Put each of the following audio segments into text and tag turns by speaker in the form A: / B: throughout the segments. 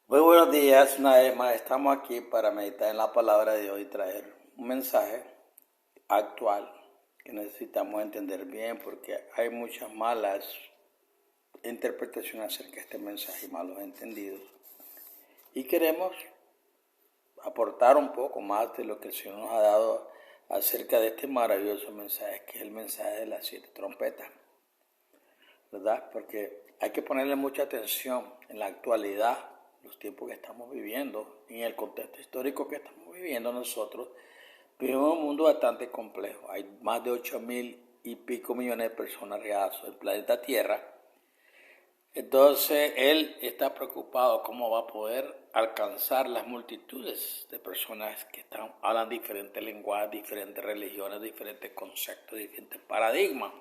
A: Muy buenos días, una vez más estamos aquí para meditar en la palabra de Dios y traer un mensaje actual que necesitamos entender bien porque hay muchas malas interpretaciones acerca de este mensaje y malos entendidos. Y queremos aportar un poco más de lo que el Señor nos ha dado acerca de este maravilloso mensaje que es el mensaje de las 7 trompetas, ¿verdad? Porque hay que ponerle mucha atención en la actualidad, los tiempos que estamos viviendo, en el contexto histórico que estamos viviendo nosotros. Vivimos en un mundo bastante complejo. Hay más de 8.000 y pico millones de personas regadas sobre el planeta Tierra. Entonces, él está preocupado cómo va a poder alcanzar las multitudes de personas que hablan diferentes lenguajes, diferentes religiones, diferentes conceptos, diferentes paradigmas.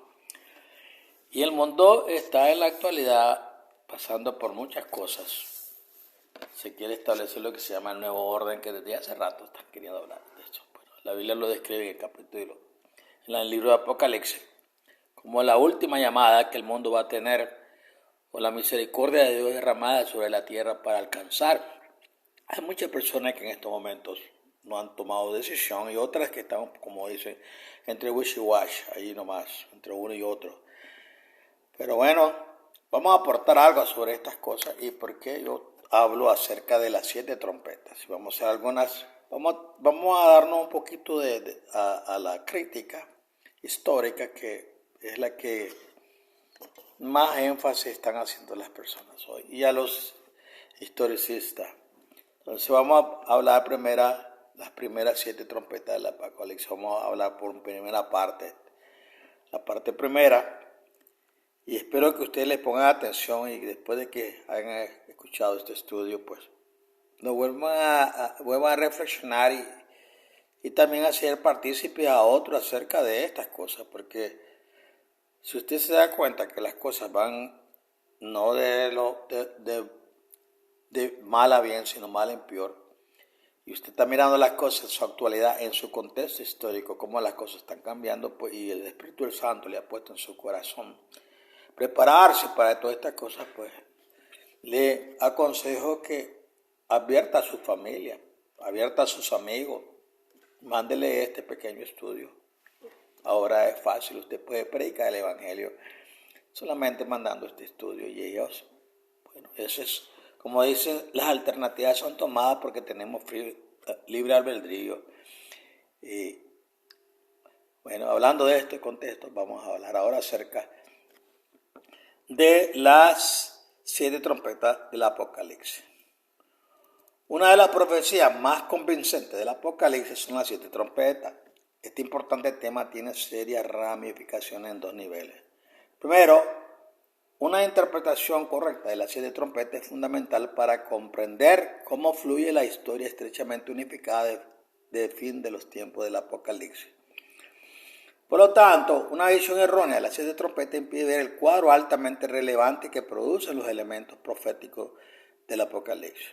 A: Y el mundo está en la actualidad pasando por muchas cosas. Se quiere establecer lo que se llama el nuevo orden, que desde hace rato están queriendo hablar de eso. Bueno, la Biblia lo describe en el capítulo, en el libro de Apocalipsis, como la última llamada que el mundo va a tener, o la misericordia de Dios derramada sobre la tierra para alcanzar. Hay muchas personas que en estos momentos no han tomado decisión y otras que están, como dicen, entre wishy-wash, ahí nomás, entre uno y otro. Pero bueno, vamos a aportar algo sobre estas cosas y por qué yo hablo acerca de las 7 trompetas. Y vamos a hacer algunas, vamos a darnos un poquito a la crítica histórica, que es la que más énfasis están haciendo las personas hoy, y a los historicistas. Entonces vamos a hablar las primeras 7 trompetas del Apocalipsis. Vamos a hablar por primera parte. La parte primera. Y espero que ustedes les pongan atención y después de que hayan escuchado este estudio, pues nos vuelvan a reflexionar y también hacer partícipes a otros acerca de estas cosas, porque si usted se da cuenta que las cosas van no de mal a bien, sino mal en peor, y usted está mirando las cosas en su actualidad, en su contexto histórico, cómo las cosas están cambiando, pues, y el Espíritu del Santo le ha puesto en su corazón prepararse para todas estas cosas, pues le aconsejo que advierta a su familia, advierta a sus amigos, mándele este pequeño estudio. Ahora es fácil, usted puede predicar el Evangelio solamente mandando este estudio y ellos, bueno, eso es, como dicen, las alternativas son tomadas porque tenemos libre albedrío. Y bueno, hablando de este contexto, vamos a hablar ahora acerca de las 7 trompetas del Apocalipsis. Una de las profecías más convincentes del Apocalipsis son las 7 trompetas. Este importante tema tiene serias ramificaciones en 2 niveles. Primero, una interpretación correcta de las 7 trompetas es fundamental para comprender cómo fluye la historia estrechamente unificada del fin de los tiempos del Apocalipsis. Por lo tanto, una visión errónea de las 7 trompetas impide ver el cuadro altamente relevante que producen los elementos proféticos del Apocalipsis.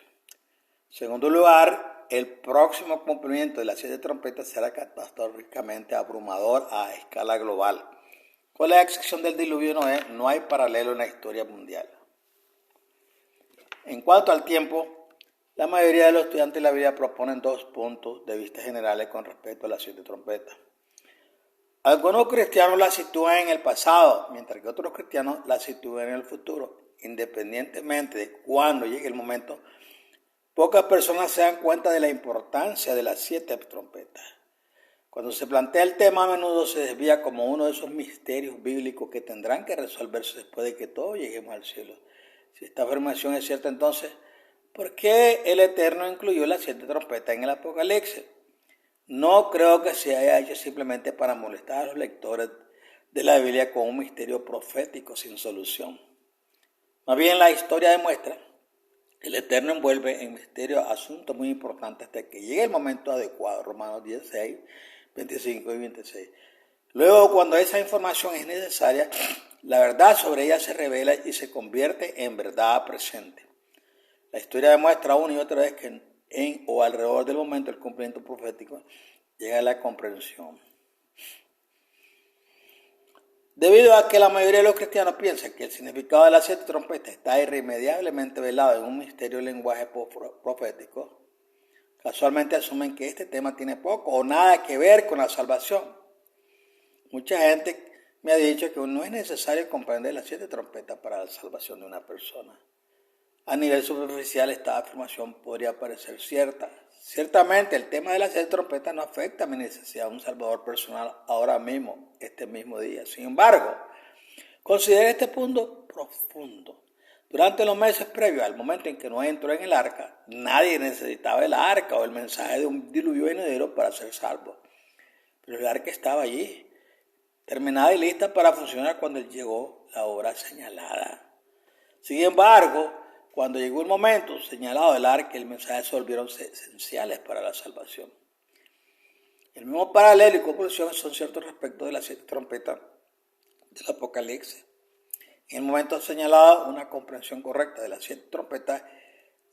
A: En segundo lugar, el próximo cumplimiento de las 7 trompetas será catastróficamente abrumador a escala global. Con la excepción del diluvio de Noé, no hay paralelo en la historia mundial. En cuanto al tiempo, la mayoría de los estudiantes de la Biblia proponen 2 puntos de vista generales con respecto a las 7 trompetas. Algunos cristianos la sitúan en el pasado, mientras que otros cristianos la sitúan en el futuro. Independientemente de cuándo llegue el momento, pocas personas se dan cuenta de la importancia de las 7 trompetas. Cuando se plantea el tema, a menudo se desvía como uno de esos misterios bíblicos que tendrán que resolverse después de que todos lleguemos al cielo. Si esta afirmación es cierta, entonces, ¿por qué el Eterno incluyó las 7 trompetas en el Apocalipsis? No creo que se haya hecho simplemente para molestar a los lectores de la Biblia con un misterio profético sin solución. Más bien, la historia demuestra que el Eterno envuelve en misterio asuntos muy importantes hasta que llegue el momento adecuado. Romanos 16, 25 y 26. Luego, cuando esa información es necesaria, la verdad sobre ella se revela y se convierte en verdad presente. La historia demuestra una y otra vez que en o alrededor del momento del cumplimiento profético llega la comprensión. Debido a que la mayoría de los cristianos piensan que el significado de las 7 trompetas está irremediablemente velado en un misterio del lenguaje profético, casualmente asumen que este tema tiene poco o nada que ver con la salvación. Mucha gente me ha dicho que no es necesario comprender las 7 trompetas para la salvación de una persona. A nivel superficial, esta afirmación podría parecer cierta. Ciertamente, el tema de las 7 trompetas no afecta a mi necesidad de un salvador personal ahora mismo, este mismo día. Sin embargo, considere este punto profundo. Durante los meses previos al momento en que Noé entró en el arca, nadie necesitaba el arca o el mensaje de un diluvio venidero para ser salvo. Pero el arca estaba allí, terminada y lista para funcionar cuando llegó la hora señalada. Sin embargo, cuando llegó el momento señalado del arca, el mensaje se volvieron esenciales para la salvación. El mismo paralelo y conclusión son ciertos respecto de las 7 trompetas del Apocalipsis. En el momento señalado, una comprensión correcta de las 7 trompetas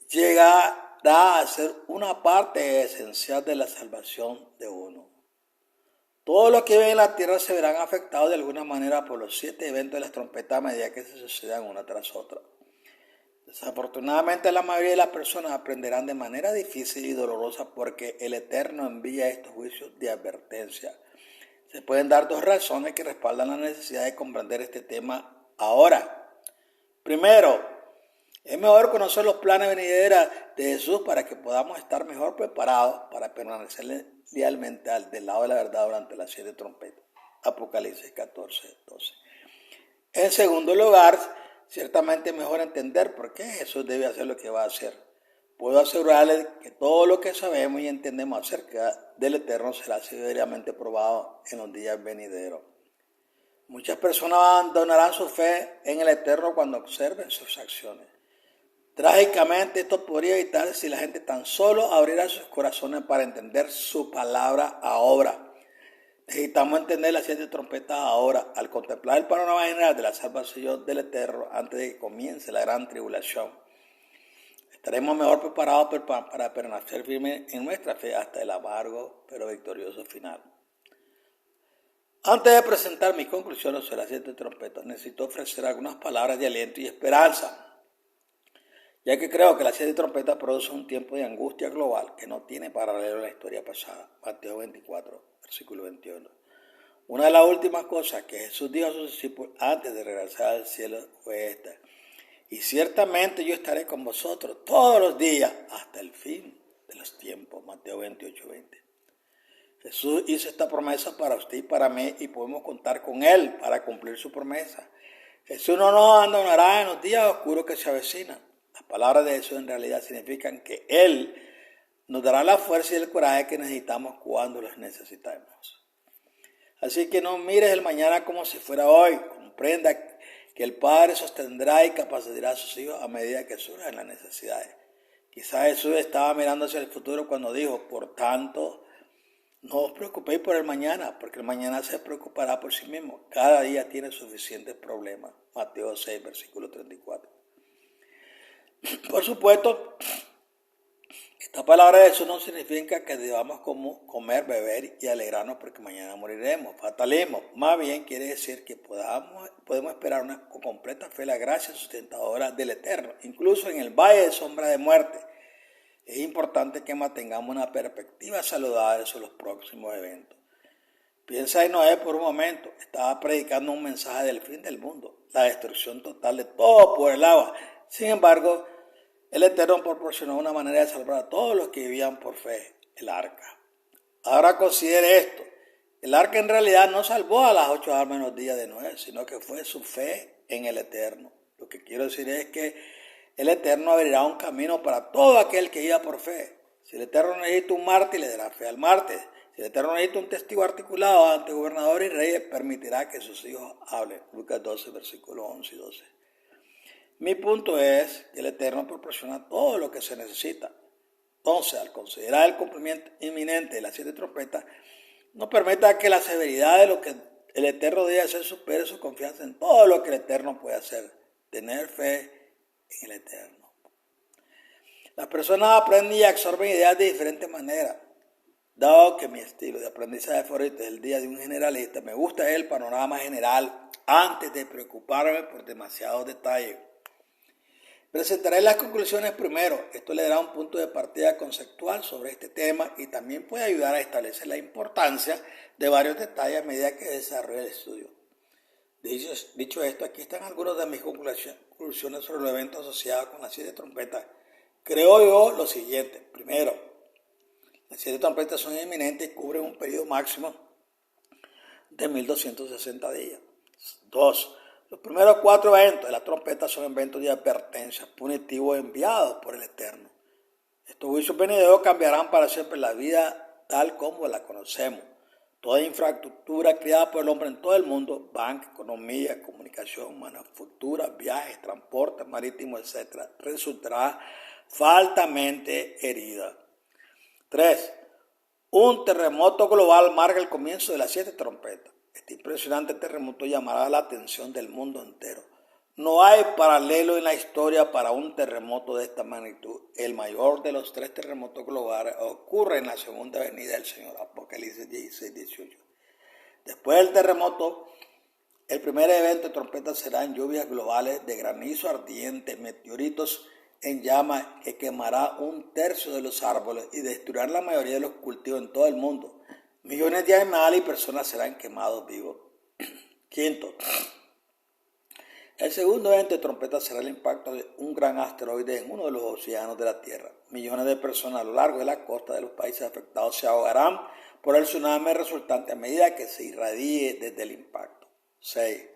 A: llegará a ser una parte esencial de la salvación de uno. Todos los que viven en la tierra se verán afectados de alguna manera por los 7 eventos de las trompetas a medida que se sucedan una tras otra. Desafortunadamente, la mayoría de las personas aprenderán de manera difícil y dolorosa porque el Eterno envía estos juicios de advertencia. Se pueden dar 2 razones que respaldan la necesidad de comprender este tema ahora. Primero, es mejor conocer los planes venideros de Jesús para que podamos estar mejor preparados para permanecer lealmente del lado de la verdad durante las 7 trompetas. Apocalipsis 14:12. En segundo lugar, ciertamente es mejor entender por qué Jesús debe hacer lo que va a hacer. Puedo asegurarles que todo lo que sabemos y entendemos acerca del Eterno será severamente probado en los días venideros. Muchas personas abandonarán su fe en el Eterno cuando observen sus acciones. Trágicamente, esto podría evitarse si la gente tan solo abriera sus corazones para entender su palabra a obra. Necesitamos entender las 7 trompetas ahora, al contemplar el panorama general de la salvación del Eterno antes de que comience la gran tribulación. Estaremos mejor preparados para permanecer firmes en nuestra fe hasta el amargo pero victorioso final. Antes de presentar mis conclusiones sobre las 7 trompetas, necesito ofrecer algunas palabras de aliento y esperanza, ya que creo que las 7 trompetas producen un tiempo de angustia global que no tiene paralelo en la historia pasada. Mateo 24, versículo 21. Una de las últimas cosas que Jesús dijo a sus discípulos antes de regresar al cielo fue esta: y ciertamente yo estaré con vosotros todos los días hasta el fin de los tiempos. Mateo 28:20. Jesús hizo esta promesa para usted y para mí y podemos contar con Él para cumplir su promesa. Jesús no nos abandonará en los días oscuros que se avecinan. Las palabras de Jesús en realidad significan que Él nos dará la fuerza y el coraje que necesitamos cuando los necesitamos. Así que no mires el mañana como si fuera hoy. Comprenda que el Padre sostendrá y capacitará a sus hijos a medida que surjan las necesidades. Quizás Jesús estaba mirando hacia el futuro cuando dijo: por tanto, no os preocupéis por el mañana, porque el mañana se preocupará por sí mismo. Cada día tiene suficientes problemas. Mateo 6, versículo 34. Por supuesto, esta palabra de Jesús no significa que debamos comer, beber y alegrarnos porque mañana moriremos. Fatalismo. Más bien quiere decir que podemos esperar con completa fe la gracia sustentadora del Eterno, incluso en el valle de sombra de muerte. Es importante que mantengamos una perspectiva saludable sobre los próximos eventos. Piensa en Noé por un momento. Estaba predicando un mensaje del fin del mundo, la destrucción total de todo por el agua. Sin embargo, el Eterno proporcionó una manera de salvar a todos los que vivían por fe: el arca. Ahora considere esto: el arca en realidad no salvó a las 8 almas en los días de Noé, sino que fue su fe en el Eterno. Lo que quiero decir es que el Eterno abrirá un camino para todo aquel que iba por fe. Si el Eterno necesita un mártir, le dará fe al mártir. Si el Eterno necesita un testigo articulado ante gobernadores y reyes, permitirá que sus hijos hablen. Lucas 12, versículos 11 y 12. Mi punto es que el Eterno proporciona todo lo que se necesita. Entonces, al considerar el cumplimiento inminente de las 7 trompetas, no permita que la severidad de lo que el Eterno debe hacer supere su confianza en todo lo que el Eterno puede hacer. Tener fe en el Eterno. Las personas aprenden y absorben ideas de diferentes maneras. Dado que mi estilo de aprendizaje favorito es el día de un generalista, me gusta el panorama general antes de preocuparme por demasiados detalles. Presentaré las conclusiones primero. Esto le dará un punto de partida conceptual sobre este tema y también puede ayudar a establecer la importancia de varios detalles a medida que desarrolle el estudio. Dicho esto, aquí están algunas de mis conclusiones sobre los eventos asociados con las 7 trompetas. Creo yo lo siguiente. Primero, las 7 trompetas son inminentes y cubren un periodo máximo de 1260 días. 2. Los primeros 4 eventos de la trompeta son eventos de advertencia, punitivos enviados por el Eterno. Estos juicios venideros cambiarán para siempre la vida tal como la conocemos. Toda infraestructura creada por el hombre en todo el mundo, banca, economía, comunicación, manufactura, viajes, transporte marítimo, etc., resultará faltamente herida. 3. Un terremoto global marca el comienzo de las 7 trompetas. Este impresionante terremoto llamará la atención del mundo entero. No hay paralelo en la historia para un terremoto de esta magnitud. El mayor de los 3 terremotos globales ocurre en la segunda venida del Señor, Apocalipsis 16-18. Después del terremoto, el primer evento de trompeta será en lluvias globales de granizo ardiente, meteoritos en llamas que quemará 1/3 de los árboles y destruirá la mayoría de los cultivos en todo el mundo. Millones de animales y personas serán quemados vivos. 5. El segundo evento de trompeta será el impacto de un gran asteroide en uno de los océanos de la Tierra. Millones de personas a lo largo de la costa de los países afectados se ahogarán por el tsunami resultante a medida que se irradie desde el impacto. 6.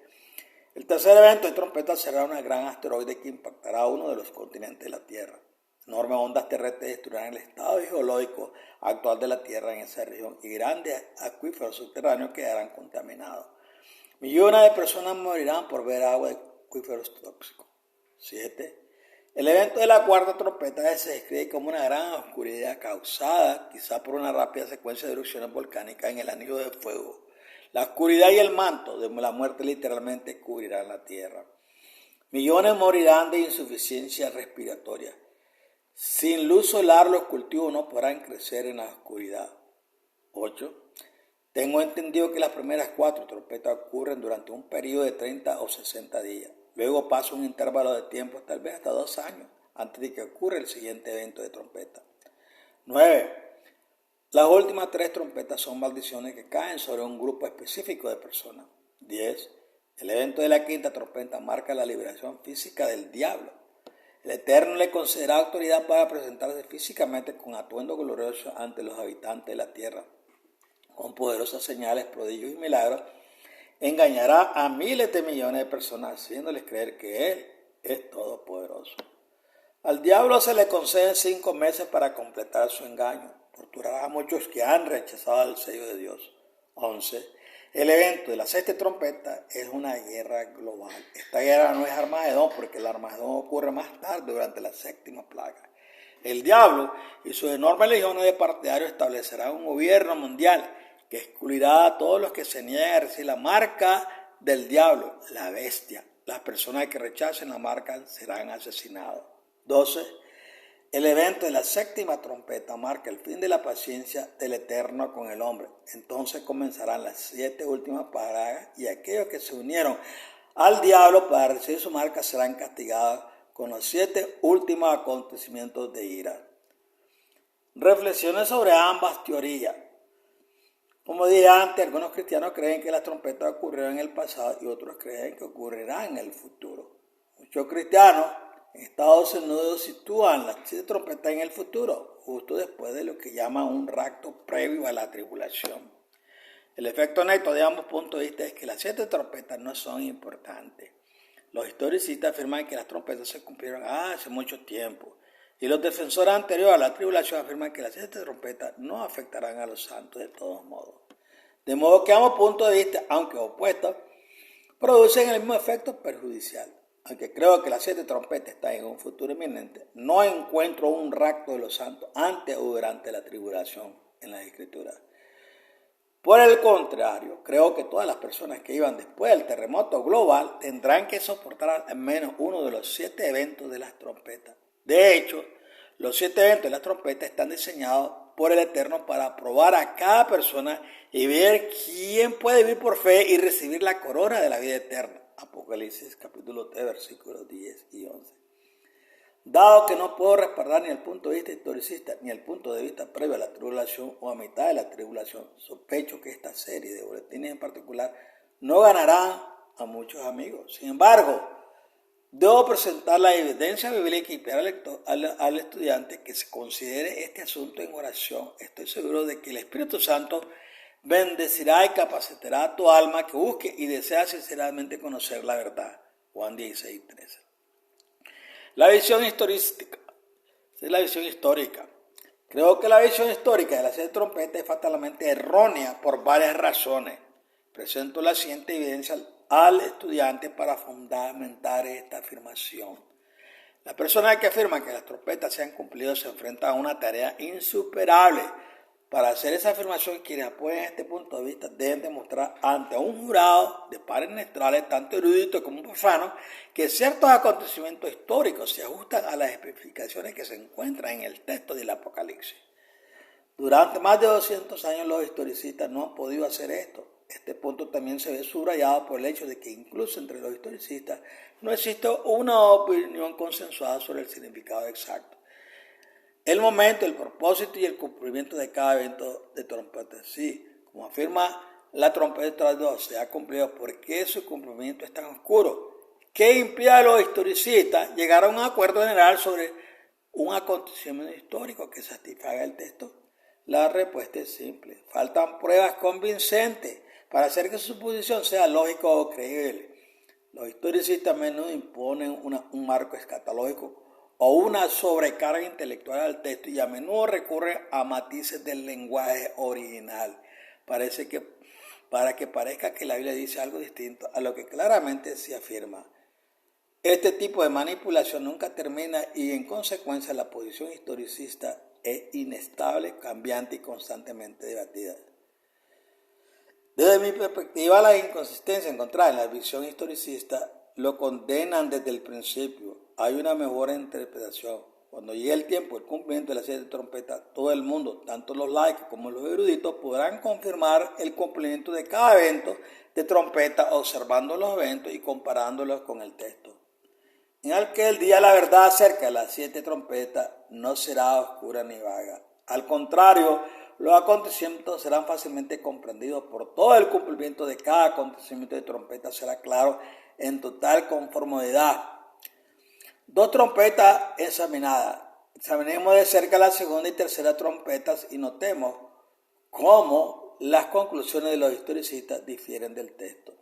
A: El tercer evento de trompeta será un gran asteroide que impactará uno de los continentes de la Tierra. Enormes ondas terrestres destruirán el estado geológico actual de la Tierra en esa región y grandes acuíferos subterráneos quedarán contaminados. Millones de personas morirán por beber agua de acuíferos tóxicos. 7. El evento de la cuarta trompeta se describe como una gran oscuridad causada quizá por una rápida secuencia de erupciones volcánicas en el anillo de fuego. La oscuridad y el manto de la muerte literalmente cubrirán la tierra. Millones morirán de insuficiencia respiratoria. Sin luz solar los cultivos no podrán crecer en la oscuridad. 8. Tengo entendido que las primeras 4 trompetas ocurren durante un periodo de 30 o 60 días. Luego pasa un intervalo de tiempo, tal vez hasta 2 años, antes de que ocurra el siguiente evento de trompeta. 9. Las últimas 3 trompetas son maldiciones que caen sobre un grupo específico de personas. 10. El evento de la quinta trompeta marca la liberación física del diablo. El Eterno le concederá autoridad para presentarse físicamente con atuendo glorioso ante los habitantes de la tierra. Con poderosas señales, prodigios y milagros, engañará a miles de millones de personas, haciéndoles creer que Él es todopoderoso. Al diablo se le conceden 5 meses para completar su engaño. Torturará a muchos que han rechazado el sello de Dios. 11. El evento de la 6ª trompeta es una guerra global. Esta guerra no es Armagedón, porque el Armagedón ocurre más tarde durante la 7ª plaga. El diablo y sus enormes legiones de partidarios establecerán un gobierno mundial que excluirá a todos los que se nieguen a recibir la marca del diablo, la bestia. Las personas que rechacen la marca serán asesinadas. 12. El evento de la 7ª trompeta marca el fin de la paciencia del Eterno con el hombre. Entonces comenzarán las 7 últimas plagas y aquellos que se unieron al diablo para recibir su marca serán castigados con los 7 últimos acontecimientos de ira. Reflexiones sobre ambas teorías. Como dije antes, algunos cristianos creen que las trompetas ocurrieron en el pasado y otros creen que ocurrirán en el futuro. Muchos cristianos en Estados Unidos sitúan las 7 trompetas en el futuro, justo después de lo que llaman un rapto previo a la tribulación. El efecto neto de ambos puntos de vista es que las 7 trompetas no son importantes. Los historicistas afirman que las trompetas se cumplieron hace mucho tiempo, y los defensores anteriores a la tribulación afirman que las 7 trompetas no afectarán a los santos de todos modos. De modo que ambos puntos de vista, aunque opuestos, producen el mismo efecto perjudicial. Aunque creo que las 7 trompetas están en un futuro inminente, no encuentro un rapto de los santos antes o durante la tribulación en las Escrituras. Por el contrario, creo que todas las personas que iban después del terremoto global tendrán que soportar al menos uno de los 7 eventos de las trompetas. De hecho, los 7 eventos de las trompetas están diseñados por el Eterno para probar a cada persona y ver quién puede vivir por fe y recibir la corona de la vida eterna. Apocalipsis capítulo 3, versículos 10 y 11. Dado que no puedo respaldar ni el punto de vista historicista ni el punto de vista previo a la tribulación o a mitad de la tribulación, sospecho que esta serie de boletines en particular no ganará a muchos amigos. Sin embargo, debo presentar la evidencia bíblica y pedir al estudiante que se considere este asunto en oración. Estoy seguro de que el Espíritu Santo bendecirá y capacitará a tu alma que busque y desea sinceramente conocer la verdad. Juan 16, 13. La visión historística. Esta es la visión histórica. Creo que la visión histórica de las 7 trompetas es fatalmente errónea por varias razones. Presento la siguiente evidencia al estudiante para fundamentar esta afirmación. La persona que afirma que las trompetas se han cumplido se enfrenta a una tarea insuperable. Para hacer esa afirmación, quienes apoyan este punto de vista deben demostrar ante un jurado de pares neutrales, tanto eruditos como profanos, que ciertos acontecimientos históricos se ajustan a las especificaciones que se encuentran en el texto del Apocalipsis. Durante más de 200 años los historicistas no han podido hacer esto. Este punto también se ve subrayado por el hecho de que incluso entre los historicistas no existe una opinión consensuada sobre el significado exacto, el momento, el propósito y el cumplimiento de cada evento de trompeta. Sí, como afirma la trompeta 2, se ha cumplido. ¿Por qué su cumplimiento es tan oscuro? ¿Qué impide a los historicistas llegar a un acuerdo general sobre un acontecimiento histórico que satisfaga el texto? La respuesta es simple. Faltan pruebas convincentes para hacer que su posición sea lógica o creíble. Los historicistas a menudo imponen un marco escatológico o una sobrecarga intelectual al texto y a menudo recurren a matices del lenguaje original. Para que parezca que la Biblia dice algo distinto a lo que claramente se afirma. Este tipo de manipulación nunca termina y en consecuencia la posición historicista es inestable, cambiante y constantemente debatida. Desde mi perspectiva, las inconsistencias encontradas en la visión historicista lo condenan desde el principio. Hay una mejor interpretación. Cuando llegue el tiempo del cumplimiento de las 7 trompetas, todo el mundo, tanto los laicos como los eruditos, podrán confirmar el cumplimiento de cada evento de trompeta observando los eventos y comparándolos con el texto. En aquel día la verdad acerca de las 7 trompetas no será oscura ni vaga. Al contrario, los acontecimientos serán fácilmente comprendidos por todo. El cumplimiento de cada acontecimiento de trompeta será claro en total conformidad. 2 trompetas examinadas. Examinemos de cerca la segunda y tercera trompetas y notemos cómo las conclusiones de los historicistas difieren del texto.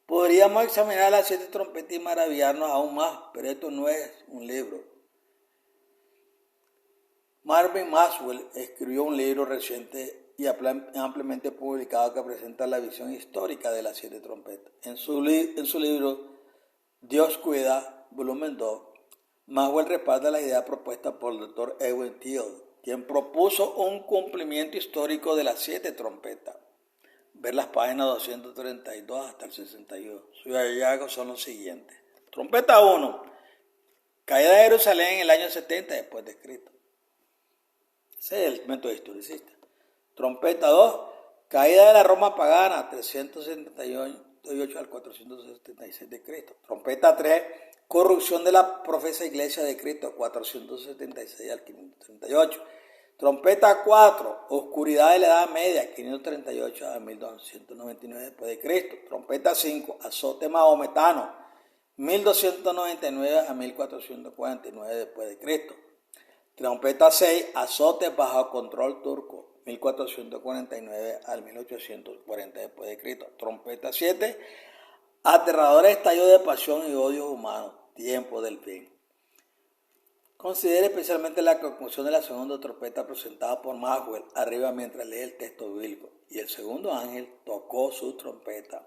A: Podríamos examinar las 7 trompetas y maravillarnos aún más, pero esto no es un libro. Marvin Maxwell escribió un libro reciente y ampliamente publicado que presenta la visión histórica de las 7 trompetas. En su libro Dios cuida, volumen 2, Maxwell respalda la idea propuesta por el Dr. Edwin Thiel, quien propuso un cumplimiento histórico de las 7 trompetas. Ver las páginas 232 hasta el 61. Sus hallazgos son los siguientes. Trompeta 1. Caída de Jerusalén en el año 70 después de Cristo. Ese es el método historicista. Trompeta 2. Caída de la Roma pagana, 378 al 476 de Cristo. Trompeta 3. Corrupción de la profesa iglesia de Cristo, 476 al 538. Trompeta 4, oscuridad de la Edad Media, 538 a 1299 después de Cristo. Trompeta 5, azote mahometano, 1299 a 1449 después de Cristo. Trompeta 6, azote bajo control turco, 1449 al 1840 después de Cristo. Trompeta 7, aterrador estallido de pasión y odio humano, tiempo del fin. Considere especialmente la conclusión de la segunda trompeta presentada por Maxwell arriba mientras lee el texto bíblico. Y el segundo ángel tocó su trompeta.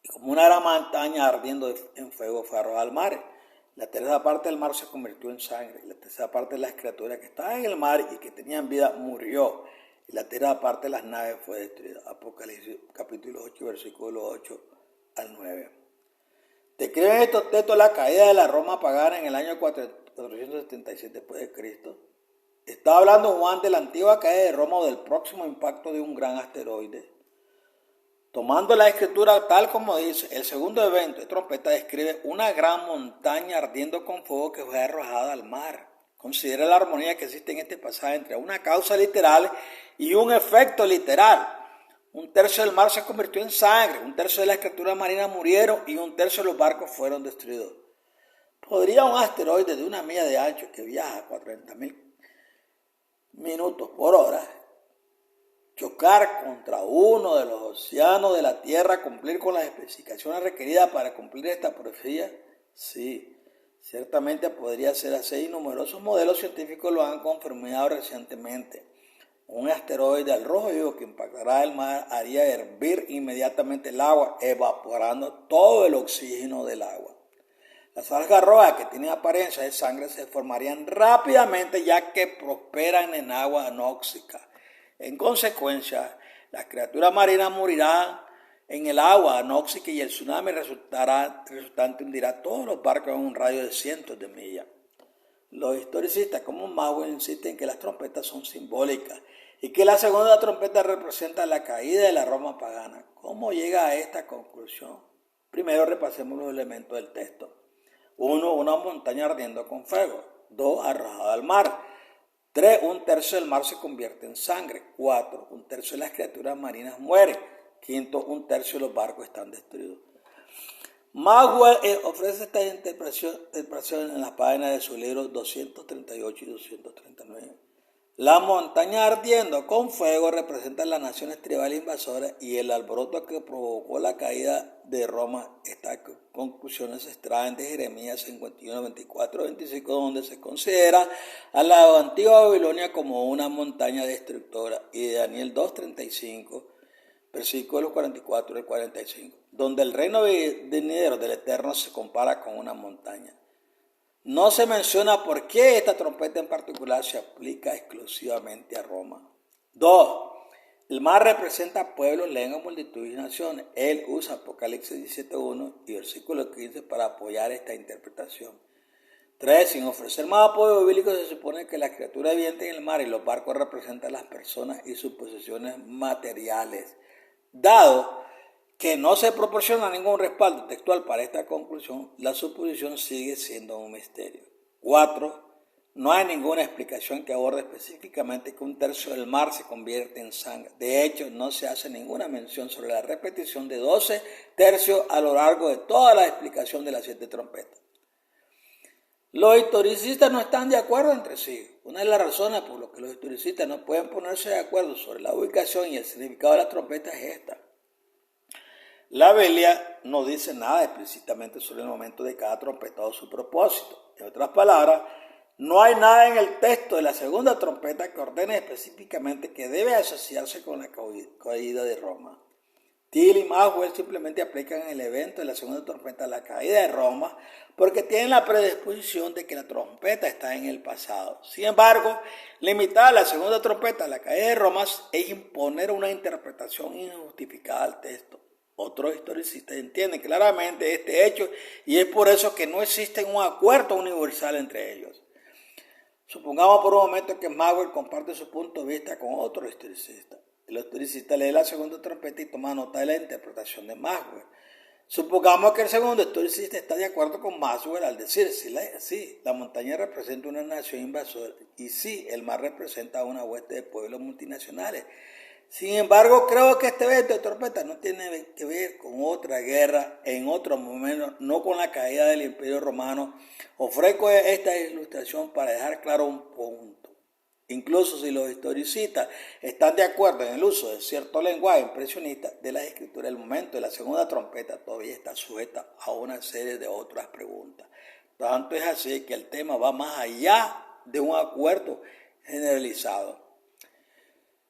A: Y como una gran montaña ardiendo en fuego fue arrojada al mar. La tercera parte del mar se convirtió en sangre. La tercera parte de las criaturas que estaban en el mar y que tenían vida murió. Y la tercera parte de las naves fue destruida. Apocalipsis capítulo 8, versículo 8 al 9. Describen estos textos la caída de la Roma pagana en el año 477 después de Cristo. Está hablando Juan de la antigua caída de Roma o del próximo impacto de un gran asteroide. Tomando la escritura tal como dice, el segundo evento de trompeta describe una gran montaña ardiendo con fuego que fue arrojada al mar. Considera la armonía que existe en este pasaje entre una causa literal y un efecto literal. Un tercio del mar se convirtió en sangre, un tercio de las criaturas marinas murieron y un tercio de los barcos fueron destruidos. ¿Podría un asteroide de una milla de ancho que viaja a 40.000 minutos por hora chocar contra uno de los océanos de la Tierra, cumplir con las especificaciones requeridas para cumplir esta profecía? Sí, ciertamente podría ser así y numerosos modelos científicos lo han confirmado recientemente. Un asteroide al rojo vivo que impactará el mar haría hervir inmediatamente el agua, evaporando todo el oxígeno del agua. Las algas rojas que tienen apariencia de sangre se formarían rápidamente ya que prosperan en agua anóxica. En consecuencia, las criaturas marinas morirán en el agua anóxica y el tsunami resultante hundirá todos los barcos en un radio de cientos de millas. Los historicistas como Maxwell insisten que las trompetas son simbólicas y que la segunda trompeta representa la caída de la Roma pagana. ¿Cómo llega a esta conclusión? Primero repasemos los elementos del texto. 1. Una montaña ardiendo con fuego. 2. Arrojada al mar. 3. Un tercio del mar se convierte en sangre. 4. Un tercio de las criaturas marinas mueren. 5. Un tercio de los barcos están destruidos. Maxwell ofrece esta interpretación en las páginas de su libro 238 y 239. La montaña ardiendo con fuego representa las naciones tribales invasoras y el alboroto que provocó la caída de Roma. Estas conclusiones se extraen de Jeremías 51, 24, 25, donde se considera a la antigua Babilonia como una montaña destructora, y de Daniel 2, 35, versículos 44 y 45, donde el reino venidero del Eterno se compara con una montaña. No se menciona por qué esta trompeta en particular se aplica exclusivamente a Roma. 2. El mar representa pueblos, lenguas, multitudes y naciones. Él usa Apocalipsis 17.1 y versículo 15 para apoyar esta interpretación. 3. Sin ofrecer más apoyo bíblico, se supone que las criaturas vivientes en el mar y los barcos representan las personas y sus posesiones materiales. Dado que no se proporciona ningún respaldo textual para esta conclusión, la suposición sigue siendo un misterio. 4. No hay ninguna explicación que aborde específicamente que un tercio del mar se convierte en sangre. De hecho, no se hace ninguna mención sobre la repetición de 12 tercios a lo largo de toda la explicación de las 7 trompetas. Los historicistas no están de acuerdo entre sí. Una de las razones por las que los historicistas no pueden ponerse de acuerdo sobre la ubicación y el significado de las trompetas es esta. La Biblia no dice nada explícitamente sobre el momento de cada trompeta o su propósito. En otras palabras, no hay nada en el texto de la segunda trompeta que ordene específicamente que debe asociarse con la caída de Roma. Thiel y Maxwell simplemente aplican el evento de la segunda trompeta a la caída de Roma porque tienen la predisposición de que la trompeta está en el pasado. Sin embargo, limitar la segunda trompeta a la caída de Roma es imponer una interpretación injustificada al texto. Otros historicistas entienden claramente este hecho y es por eso que no existe un acuerdo universal entre ellos. Supongamos por un momento que Maxwell comparte su punto de vista con otro historicista. El historicista lee la segunda trompeta y toma nota de la interpretación de Maxwell. Supongamos que el segundo historicista está de acuerdo con Maxwell al decir, sí, la montaña representa una nación invasora y sí, el mar representa una hueste de pueblos multinacionales. Sin embargo, creo que este evento de trompeta no tiene que ver con otra guerra en otro momento, no con la caída del Imperio Romano. Ofrezco esta ilustración para dejar claro un punto. Incluso si los historicistas están de acuerdo en el uso de cierto lenguaje impresionista de las escrituras, el momento de la segunda trompeta todavía está sujeta a una serie de otras preguntas. Tanto es así que el tema va más allá de un acuerdo generalizado.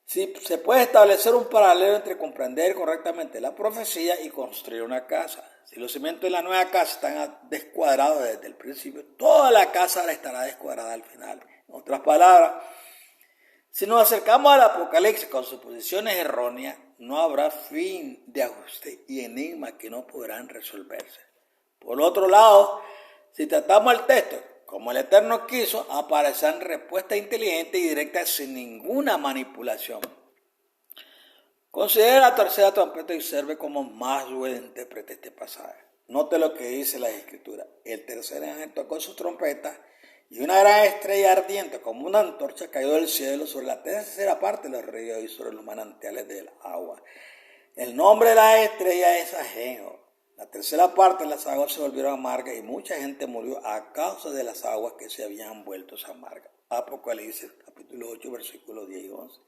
A: Sí, se puede establecer un paralelo entre comprender correctamente la profecía y construir una casa. Si los cimientos de la nueva casa están descuadrados desde el principio, toda la casa estará descuadrada al final. En otras palabras, si nos acercamos al Apocalipsis con suposiciones erróneas, no habrá fin de ajuste y enigmas que no podrán resolverse. Por otro lado, si tratamos el texto como el Eterno quiso, aparecerán respuestas inteligentes y directas sin ninguna manipulación. Considera la tercera trompeta y observe cómo más interpreta este pasaje. Note lo que dice la Escritura. El tercer ángel tocó su trompeta y una gran estrella ardiente como una antorcha cayó del cielo sobre la tercera parte de los ríos y sobre los manantiales del agua. El nombre de la estrella es Ageo. La tercera parte de las aguas se volvieron amargas y mucha gente murió a causa de las aguas que se habían vuelto amargas. Apocalipsis capítulo 8 versículos 10 y 11.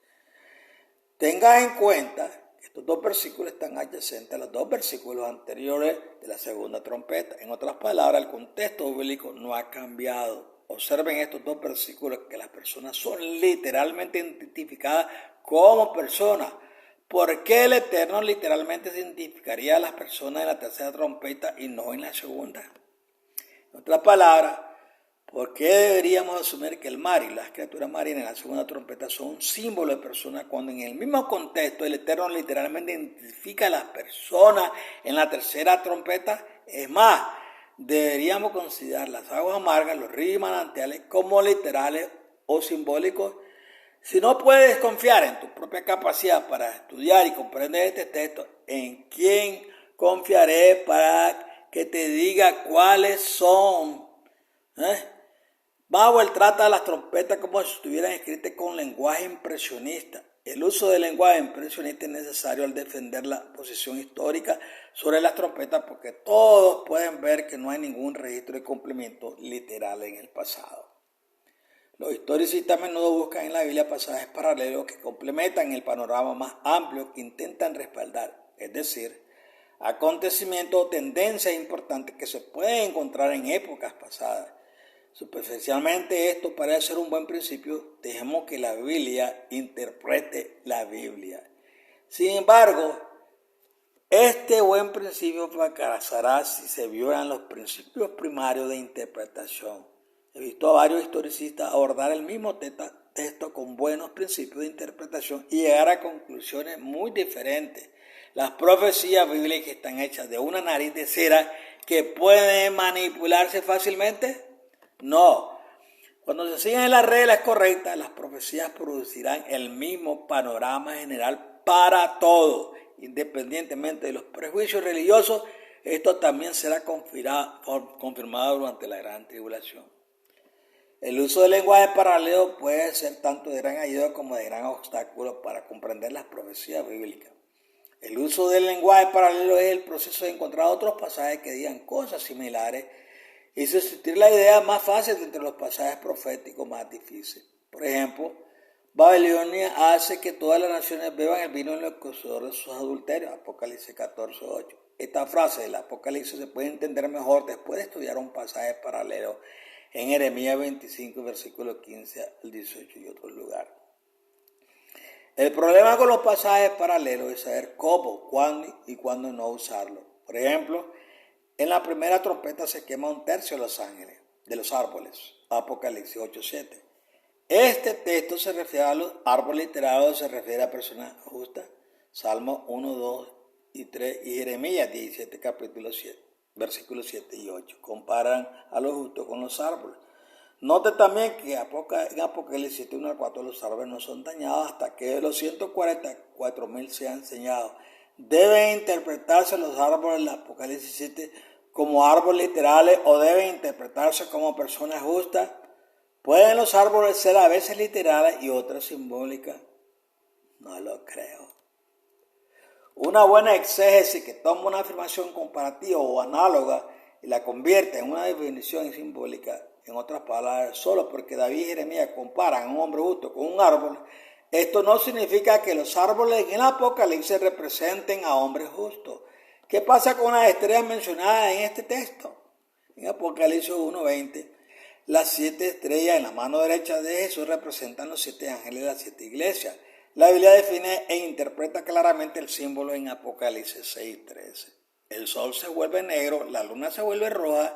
A: Tenga en cuenta que estos dos versículos están adyacentes a los dos versículos anteriores de la segunda trompeta. En otras palabras, el contexto bíblico no ha cambiado. Observen estos dos versículos que las personas son literalmente identificadas como personas. ¿Por qué el Eterno literalmente identificaría a las personas en la tercera trompeta y no en la segunda? En otras palabras, ¿por qué deberíamos asumir que el mar y las criaturas marinas en la segunda trompeta son un símbolo de personas cuando en el mismo contexto el Eterno literalmente identifica a las personas en la tercera trompeta? Es más, deberíamos considerar las aguas amargas, los ríos y manantiales como literales o simbólicos. Si no puedes confiar en tu propia capacidad para estudiar y comprender este texto, ¿en quién confiaré para que te diga cuáles son? Bauer trata las trompetas como si estuvieran escritas con lenguaje impresionista. El uso del lenguaje impresionista es necesario al defender la posición histórica sobre las trompetas porque todos pueden ver que no hay ningún registro de cumplimiento literal en el pasado. Los historicistas a menudo buscan en la Biblia pasajes paralelos que complementan el panorama más amplio que intentan respaldar, es decir, acontecimientos o tendencias importantes que se pueden encontrar en épocas pasadas. Superficialmente esto parece ser un buen principio, dejemos que la Biblia interprete la Biblia. Sin embargo, este buen principio fracasará si se violan los principios primarios de interpretación. He visto a varios historicistas abordar el mismo texto con buenos principios de interpretación y llegar a conclusiones muy diferentes. Las profecías bíblicas están hechas de una nariz de cera que puede manipularse fácilmente. No. Cuando se siguen las reglas correctas, las profecías producirán el mismo panorama general para todos. Independientemente de los prejuicios religiosos, esto también será confirmado durante la gran tribulación. El uso del lenguaje paralelo puede ser tanto de gran ayuda como de gran obstáculo para comprender las profecías bíblicas. El uso del lenguaje paralelo es el proceso de encontrar otros pasajes que digan cosas similares y sustituir la idea más fácil entre los pasajes proféticos más difíciles. Por ejemplo, Babilonia hace que todas las naciones beban el vino enloquecedor de sus adulterios, Apocalipsis 14:8. Esta frase del Apocalipsis se puede entender mejor después de estudiar un pasaje paralelo en Jeremías 25, versículos 15 al 18 y otros lugares. El problema con los pasajes paralelos es saber cómo, cuándo y cuándo no usarlos. Por ejemplo, en la primera trompeta se quema un tercio de los árboles, Apocalipsis 8:7. Este texto se refiere a los árboles literales, se refiere a personas justas, Salmos 1, 2 y 3 y Jeremías 17, capítulo 7. Versículos 7 y 8. Comparan a los justos con los árboles. Note también que en Apocalipsis 1 al 4 los árboles no son dañados hasta que los 144,000 sean señalados. ¿Deben interpretarse los árboles de Apocalipsis 7 como árboles literales o deben interpretarse como personas justas? ¿Pueden los árboles ser a veces literales y otras simbólicas? No lo creo. Una buena exégesis que toma una afirmación comparativa o análoga y la convierte en una definición simbólica, en otras palabras, solo porque David y Jeremías comparan a un hombre justo con un árbol, esto no significa que los árboles en el Apocalipsis representen a hombres justos. ¿Qué pasa con las estrellas mencionadas en este texto? En Apocalipsis 1:20, las 7 estrellas en la mano derecha de Jesús representan los 7 ángeles de las 7 iglesias. La Biblia define e interpreta claramente el símbolo en Apocalipsis 6:13. El sol se vuelve negro, la luna se vuelve roja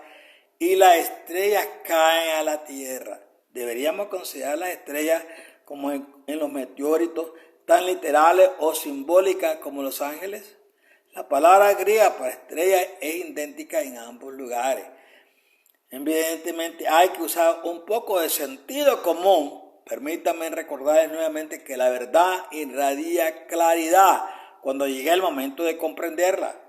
A: y las estrellas caen a la tierra. ¿Deberíamos considerar las estrellas como en los meteoritos tan literales o simbólicas como los ángeles? La palabra griega para estrella es idéntica en ambos lugares. Evidentemente hay que usar un poco de sentido común. Permítanme recordarles nuevamente que la verdad irradia claridad cuando llegue el momento de comprenderla.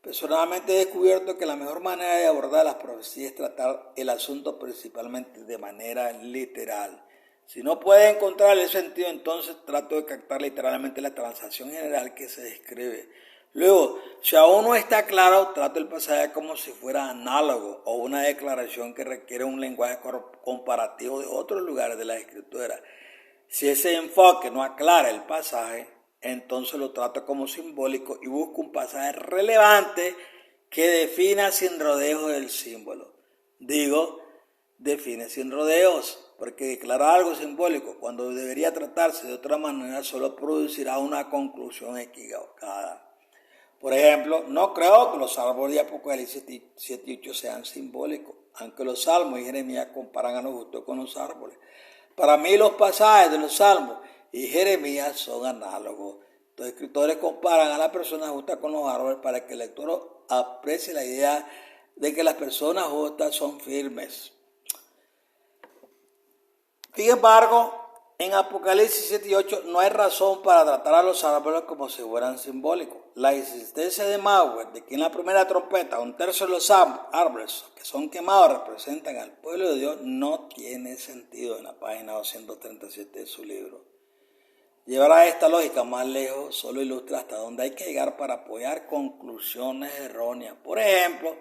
A: Personalmente he descubierto que la mejor manera de abordar las profecías es tratar el asunto principalmente de manera literal. Si no puede encontrar el sentido, entonces trato de captar literalmente la transacción general que se describe. Luego, si aún no está claro, trato el pasaje como si fuera análogo o una declaración que requiere un lenguaje comparativo de otros lugares de la Escritura. Si ese enfoque no aclara el pasaje, entonces lo trato como simbólico y busco un pasaje relevante que defina sin rodeos el símbolo. Digo, define sin rodeos, porque declarar algo simbólico cuando debería tratarse de otra manera solo producirá una conclusión equivocada. Por ejemplo, no creo que los árboles de Apocalipsis 7 y 8 sean simbólicos, aunque los Salmos y Jeremías comparan a los justos con los árboles. Para mí los pasajes de los Salmos y Jeremías son análogos. Los escritores comparan a la persona justa con los árboles para que el lector aprecie la idea de que las personas justas son firmes. Sin embargo, en Apocalipsis 7 y 8 no hay razón para tratar a los árboles como si fueran simbólicos. La existencia de Mauer, de que en la primera trompeta un tercio de los árboles que son quemados representan al pueblo de Dios, no tiene sentido en la página 237 de su libro. Llevar a esta lógica más lejos solo ilustra hasta dónde hay que llegar para apoyar conclusiones erróneas. Por ejemplo,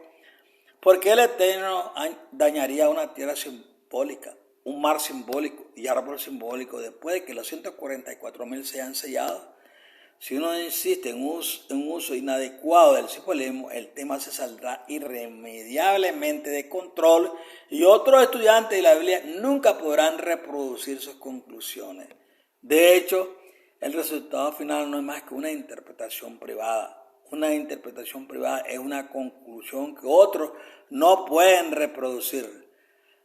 A: ¿por qué el Eterno dañaría una tierra simbólica, un mar simbólico y árbol simbólico después de que los 144,000 sean sellados? Si uno insiste en un uso inadecuado del simbolismo, el tema se saldrá irremediablemente de control y otros estudiantes de la Biblia nunca podrán reproducir sus conclusiones. De hecho, el resultado final no es más que una interpretación privada. Una interpretación privada es una conclusión que otros no pueden reproducir.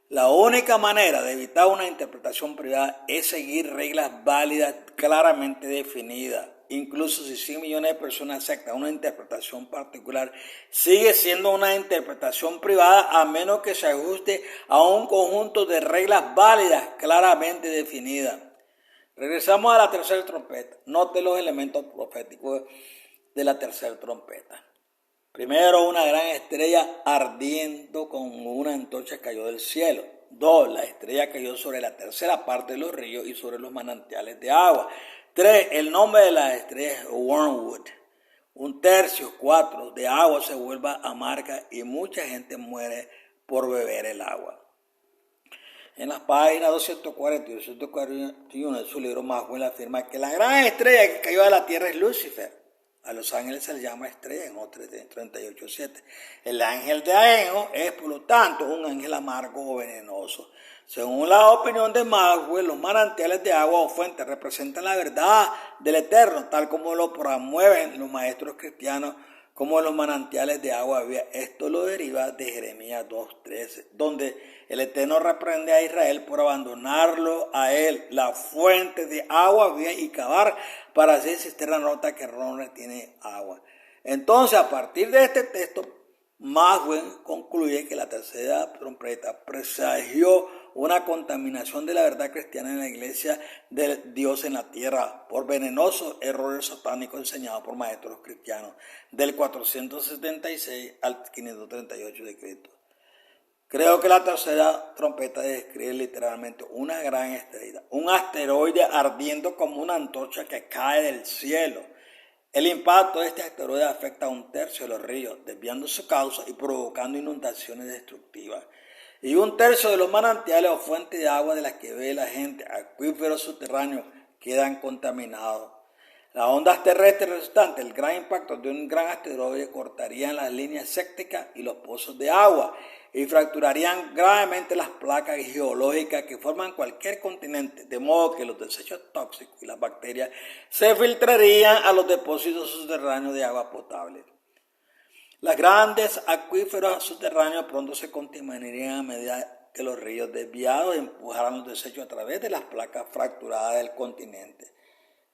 A: La única manera de evitar una interpretación privada es seguir reglas válidas claramente definidas. Incluso si 100 millones de personas aceptan una interpretación particular, sigue siendo una interpretación privada a menos que se ajuste a un conjunto de reglas válidas claramente definidas. Regresamos a la tercera trompeta. Note los elementos proféticos de la tercera trompeta. Primero, una gran estrella ardiendo como una antorcha cayó del cielo. 2. La estrella cayó sobre la tercera parte de los ríos y sobre los manantiales de agua. 3. El nombre de la estrella es Wormwood. 1/3, 4, de agua se vuelve amarga y mucha gente muere por beber el agua. En las páginas 240 y 241 de su libro, Maxwell afirma que la gran estrella que cayó a la tierra es Lucifer. A los ángeles se les llama estrella en Job 38:7. El ángel de Ajenjo es, por lo tanto, un ángel amargo o venenoso. Según la opinión de Maxwell, los manantiales de agua o fuentes representan la verdad del Eterno, tal como lo promueven los maestros cristianos como los manantiales de agua vía. Esto lo deriva de Jeremías 2:13, donde el Eterno reprende a Israel por abandonarlo a él, la fuente de agua vía, y cavar para hacer cisterna rota que no retiene agua. Entonces, a partir de este texto, Maxwell concluye que la tercera trompeta presagió una contaminación de la verdad cristiana en la iglesia del Dios en la tierra por venenosos errores satánicos enseñados por maestros cristianos del 476 al 538 de Cristo. Creo que la tercera trompeta describe literalmente una gran estrella, un asteroide ardiendo como una antorcha que cae del cielo. El impacto de este asteroide afecta a 1/3 de los ríos, desviando su causa y provocando inundaciones destructivas. Y 1/3 de los manantiales o fuentes de agua de las que ve la gente, acuíferos subterráneos, quedan contaminados. Las ondas terrestres resultantes del gran impacto de un gran asteroide cortarían las líneas sépticas y los pozos de agua y fracturarían gravemente las placas geológicas que forman cualquier continente, de modo que los desechos tóxicos y las bacterias se filtrarían a los depósitos subterráneos de agua potable. Los grandes acuíferos subterráneos pronto se contaminarían a medida que los ríos desviados empujaran los desechos a través de las placas fracturadas del continente.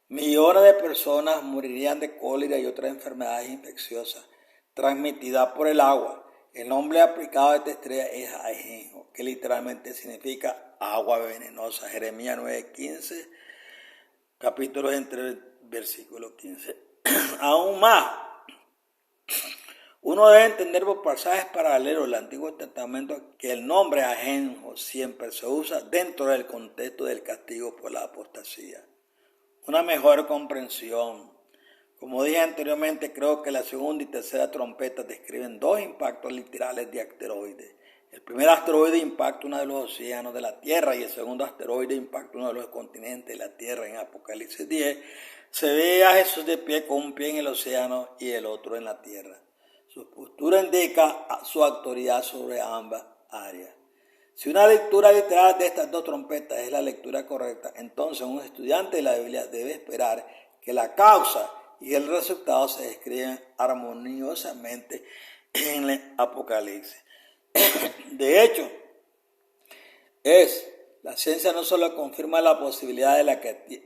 A: Millones de personas morirían de cólera y otras enfermedades infecciosas transmitidas por el agua. El nombre aplicado a esta estrella es Ajenjo, que literalmente significa agua venenosa. Jeremías 9:15, capítulo entre el versículo 15. Aún más, uno debe entender por pasajes paralelos del Antiguo Testamento que el nombre Ajenjo siempre se usa dentro del contexto del castigo por la apostasía. Una mejor comprensión. Como dije anteriormente, creo que la segunda y tercera trompeta describen dos impactos literales de asteroides. El primer asteroide impacta uno de los océanos de la Tierra y el segundo asteroide impacta uno de los continentes de la Tierra. En Apocalipsis 10 se ve a Jesús de pie con un pie en el océano y el otro en la Tierra. Su postura indica su autoridad sobre ambas áreas. Si una lectura literal de estas dos trompetas es la lectura correcta, entonces un estudiante de la Biblia debe esperar que la causa y el resultado se describen armoniosamente en el Apocalipsis. De hecho, la ciencia no solo confirma la posibilidad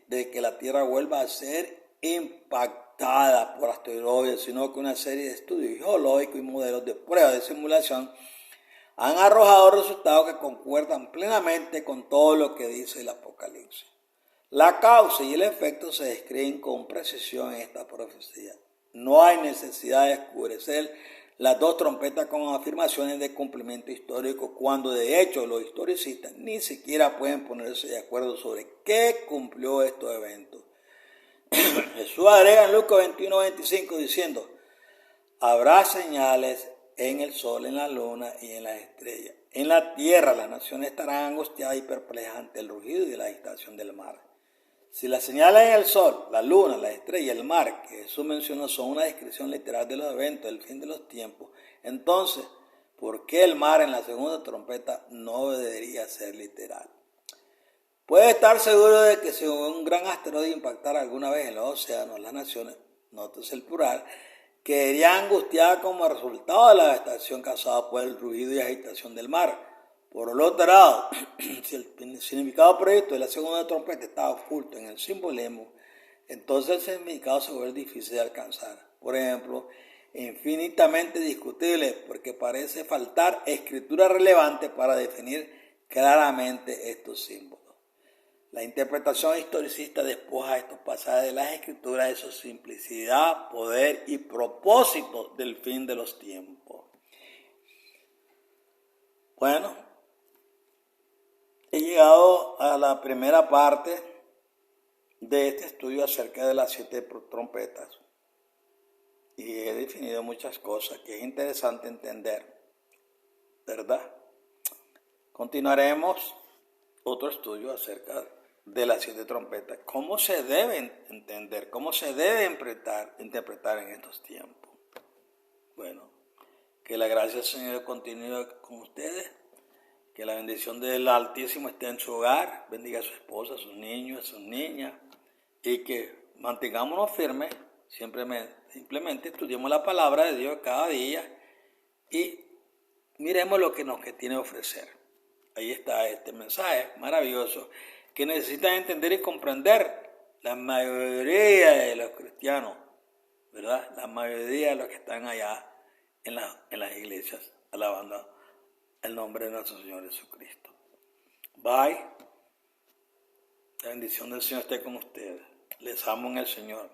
A: de que la Tierra vuelva a ser impactada por asteroides, sino que una serie de estudios geológicos y modelos de prueba de simulación han arrojado resultados que concuerdan plenamente con todo lo que dice el Apocalipsis. La causa y el efecto se describen con precisión en esta profecía. No hay necesidad de oscurecer las dos trompetas con afirmaciones de cumplimiento histórico, cuando de hecho los historicistas ni siquiera pueden ponerse de acuerdo sobre qué cumplió estos eventos. Jesús agrega en Lucas 21:25 diciendo: habrá señales en el sol, en la luna y en las estrellas. En la tierra las naciones estarán angustiadas y perplejas ante el rugido y la agitación del mar. Si las señales en el sol, la luna, la estrella y el mar que Jesús mencionó son una descripción literal de los eventos del fin de los tiempos, entonces, ¿por qué el mar en la segunda trompeta no debería ser literal? Puede estar seguro de que si un gran asteroide impactara alguna vez en los océanos, las naciones, nótese el plural, quedarían angustiadas como resultado de la devastación causada por el rugido y agitación del mar. Por el otro lado, si el significado proyecto de la segunda trompeta está oculto en el simbolismo, entonces el significado se vuelve difícil de alcanzar. Por ejemplo, infinitamente discutible porque parece faltar escritura relevante para definir claramente estos símbolos. La interpretación historicista despoja a estos pasajes de las escrituras de su simplicidad, poder y propósito del fin de los tiempos. Bueno, he llegado a la primera parte de este estudio acerca de las 7 trompetas y he definido muchas cosas que es interesante entender, ¿verdad? Continuaremos otro estudio acerca de las 7 trompetas, cómo se deben entender, cómo se debe interpretar en estos tiempos. Bueno, que la gracia del Señor continúe con ustedes, que la bendición del Altísimo esté en su hogar, bendiga a su esposa, a sus niños, a sus niñas, y que mantengámonos firmes, simplemente estudiemos la palabra de Dios cada día y miremos lo que nos tiene que ofrecer. Ahí está este mensaje maravilloso que necesitan entender y comprender la mayoría de los cristianos, ¿verdad? La mayoría de los que están allá en las iglesias, alabando el nombre de nuestro Señor Jesucristo. Bye. La bendición del Señor esté con ustedes. Les amo en el Señor.